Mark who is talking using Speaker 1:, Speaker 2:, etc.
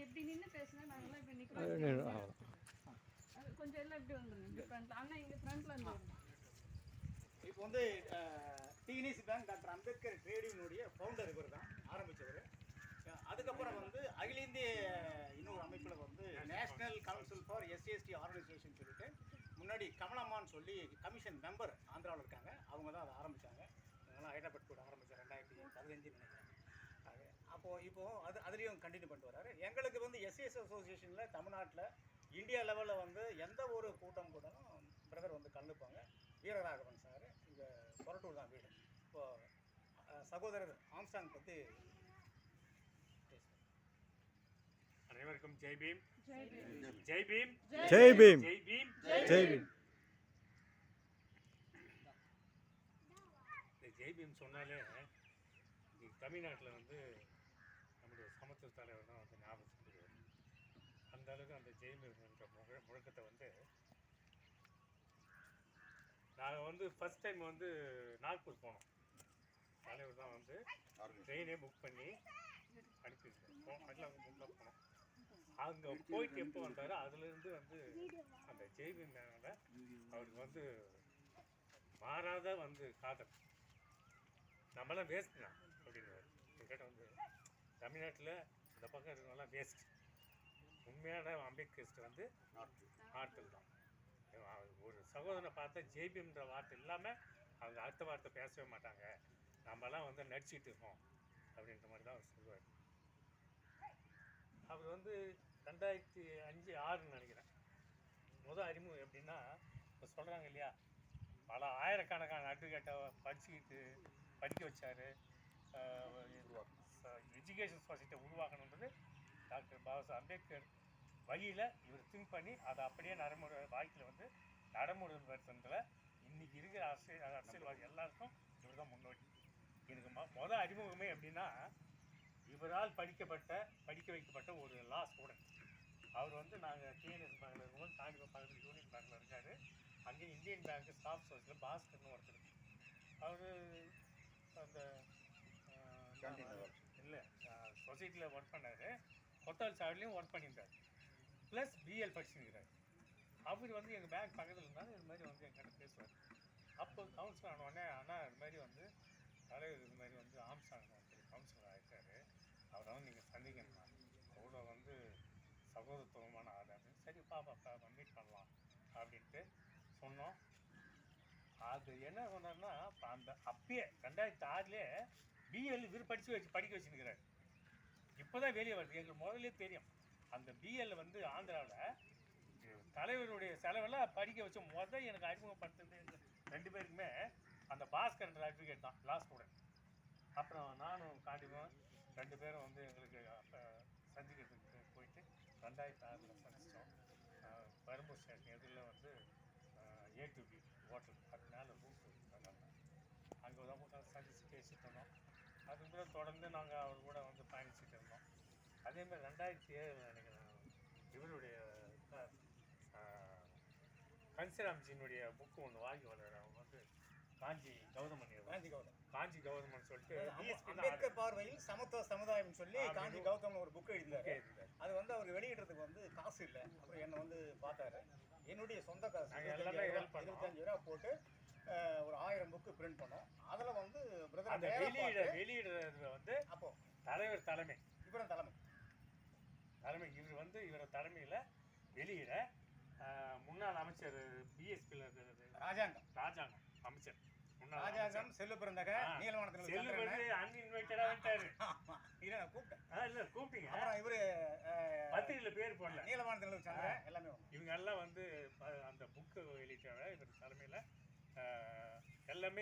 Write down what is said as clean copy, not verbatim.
Speaker 1: இப்படி நின்று பேசினா நாங்களாம் இப்படி நிற்கிறோம். கொஞ்சம் எல்லாம் இப்படி வந்துருங்க, இப்படி ஃப்ரண்ட்ல. ஆனால் இங்கே ஃப்ரண்ட்ல இருந்து
Speaker 2: இப்போ வந்து TNEC bank doctor Ambedkar trade யூனியனுடைய ஃபவுண்டர் இவர் தான் ஆரம்பித்தவர். அதுக்கப்புறம் வந்து அகில இந்திய இன்னொரு அமைப்பில் வந்து national council for SC ST organisation சொல்லிட்டு முன்னாடி கமலம்மான்னு சொல்லி கமிஷன் மெம்பர் ஆந்திராவில் இருக்காங்க. அவங்க தான் அதை ஆரம்பித்தாங்க. அதனால் ஹைதராபாத் கூட ஆரம்பித்தார் 2015 நினைக்கிறேன். இப்போது அதுலேயும் கண்டினியூ பண்ணிட்டு வர்றாரு. எங்களுக்கு வந்து எஸ்சிஎஸ் அசோசியேஷனில் தமிழ்நாட்டில் இந்தியா லெவலில் வந்து எந்த ஒரு கூட்டம் கூடலும் பிரதர் வந்து கலந்துப்பாங்க. வீரராகவன் சார் இங்கே கொரட்டூர் தான் வீடு. இப்போது சகோதரர் ஆம்ஸ்டாங் பற்றி
Speaker 3: அனைவருக்கும் ஜெய் பீம், ஜெய் பீம், ஜெய் பீம்,
Speaker 4: ஜெய் பீம், ஜெய் பீம்.
Speaker 3: ஜெய் பீம் சொன்னாலே தமிழ்நாட்டில் வந்து நம்முடைய சமத்துவ தலைவர் தான் வந்து ஞாபகம் சொல்லுவார். அந்த அளவுக்கு அந்த ஜெய் பீம் என்ற முழக்கத்தை வந்து நாங்கள் வந்து ஃபஸ்ட் டைம் வந்து நாக்பூர் போனோம். தலைவர் தான் வந்து ட்ரெயினே புக் பண்ணி அனுப்பியிருக்கோம். அதில் அவங்க புக்கில் போனோம். அங்கே போயிட்டு எப்போ வந்தாரோ அதுலேருந்து வந்து அந்த ஜெய் பீம் மேலே அவருக்கு வந்து மாறாத வந்து காதல். நம்மளாம் வேஸ்ட் தான் அப்படின்னு கேட்ட வந்து தமிழ்நாட்டில் இந்த பக்கம் இருக்கிறவங்களாம் வேஸ்ட். உண்மையான அம்பேத்கரிஸ்ட் வந்து ஆட்கள் தான். ஒரு சகோதரனை பார்த்தா ஜெய் பீம்ன்ற வார்த்தை இல்லாமல் அவங்க அடுத்த வார்த்தை பேசவே மாட்டாங்க. நம்மலாம் வந்து நடிச்சிட்டு இருக்கோம் அப்படின்ற மாதிரி தான் அவர் சொல்லுவார். அவர் வந்து 2005-06 நினைக்கிறேன் முதல் அறிமுகம். எப்படின்னா இப்போ சொல்கிறாங்க இல்லையா, பல ஆயிரக்கணக்கான அட்வொகேட்டை படிக்க வச்சார். எஜுகேஷன் சொசைட்டியை உருவாக்கணுன்றது டாக்டர் பாபா அம்பேத்கர் வழியில் இவர் திங்க் பண்ணி அதை அப்படியே வாழ்க்கையில் வந்து நடைமுறைப்படுத்துறதுல இன்றைக்கி இருக்கிற அரசியல்வாதி எல்லாருக்கும் இவர் தான் முன்னோடி. எனக்கு முதல் அறிமுகமே எப்படின்னா, இவரால் படிக்க வைக்கப்பட்ட ஒரு லா ஸ்டூடெண்ட். அவர் வந்து நாங்கள் டிஎன்எஸ் பேங்கில் இருக்கும்போது காஞ்சிபுரம் பக்கத்தில் யூனியன் பேங்கில் இருக்கார். அங்கே இந்தியன் பேங்க்கு ஸ்டாஃப் சோர்ஸில் பாஸ்கர்னு ஒருத்தர். அவர் அந்த இல்லை சொசைட்டியில் ஒர்க் பண்ணார். கொத்தால் சாவடிலையும் ஒர்க் பண்ணியிருந்தார். ப்ளஸ் பிஎல் படிச்சுருக்கிறார். அவர் வந்து எங்கள் பேங்க் பக்கத்தில் இருந்தாலும் இது மாதிரி வந்து எங்கிட்ட பேசுவார். அப்போ கவுன்சிலர் ஆனோடனே ஆனால் இது மாதிரி வந்து தலைவர் இது மாதிரி வந்து ஆம்ஸ்டாங் வந்து கவுன்சிலர் ஆகிட்டார், அவரை வந்து நீங்கள் சந்திக்கணுமா, அவ்வளோ வந்து சகோதரத்துவமான ஆள் அப்படின்னு. சரி பாப்பா மீட் பண்ணலாம் அப்படின்ட்டு சொன்னோம். அது என்ன சொன்னார்னா, அந்த அப்பயே 2006 பிஎல் இவர் படிக்க வச்சுருக்கிறார். இப்போ தான் வெளியே வருது. எங்களுக்கு முதல்ல தெரியும் அந்த பிஎல் வந்து ஆந்திராவில் தலைவருடைய செலவெல்லாம் படிக்க வச்ச எனக்கு அறிமுகப்படுத்துறது 2 பேருக்குமே அந்த பாஸ்கர்ன்ற அட்வொகேட் தான், லா ஸ்டூடெண்ட். அப்புறம் நானும் காண்டிபுரம் 2 பேரும் வந்து எங்களுக்கு அப்போ சந்திக்கிறதுக்கு போயிட்டு 2006 சந்தித்தோம். பெரம்பூர் ஸ்டேஷன் எதிரில் வந்து A2B ஹோட்டல் அது மேலே ரூட் இருந்தாங்க. அங்கே தான் கூட்டம் சந்தித்து பேசிட்டு இருந்தோம். அதுக்கப்புறம் தொடர்ந்து நாங்கள் அவர் கூட வந்து பயணிச்சுட்டு இருந்தோம். அதேமாதிரி 2007 நினைக்கிறேன் இவருடைய கன்சிராம்ஜியினுடைய புக்கு ஒன்று வாங்கி வர்றாரு. அவங்க வந்து காஞ்சி கௌதமன் சொல்லிட்டு
Speaker 2: அம்பேத்கர் பார்வையில் சமத்துவ சமுதாயம் சொல்லி காஞ்சி கௌதமன் ஒரு புக்கு எழுதினாரு. அது வந்து அவர் வெளியிடுறதுக்கு வந்து காசு இல்லை. அப்புறம் என்னை வந்து பார்த்தாரு. என்னுடைய சொந்த காசு 25 ரூபா போட்டு ஒரு 1000 புக்கு பிரிண்ட் பண்ணோம். அதில் வந்து
Speaker 3: வெளியிடுறது வந்து அப்போ தலைவர் தலைமை,
Speaker 2: இவரும் தலைமை
Speaker 3: இவர் வந்து இவர தலைமையில் வெளியிட முன்னாள் அமைச்சர் பிஎஸ்பியில் ராஜாங்கம் அமைச்சர்
Speaker 2: ராஜாங்கம் செல்லு பிறந்தக
Speaker 3: நீலவானத்தில் அன்இன்வைட்டடா வந்துட்டாரு.
Speaker 2: நான் கூப்பிட்டேன்.
Speaker 3: இல்லை கூப்பிட்டீங்க.
Speaker 2: அப்புறம் இவரு
Speaker 3: பத்திரிகையில் பேர் போடல.
Speaker 2: நீலவானத்தில் எல்லாமே
Speaker 3: இவங்க எல்லாம் வந்து அந்த புக்கு வெளியிட்டாங்க. இவர் தலைமையில் எல்லாமே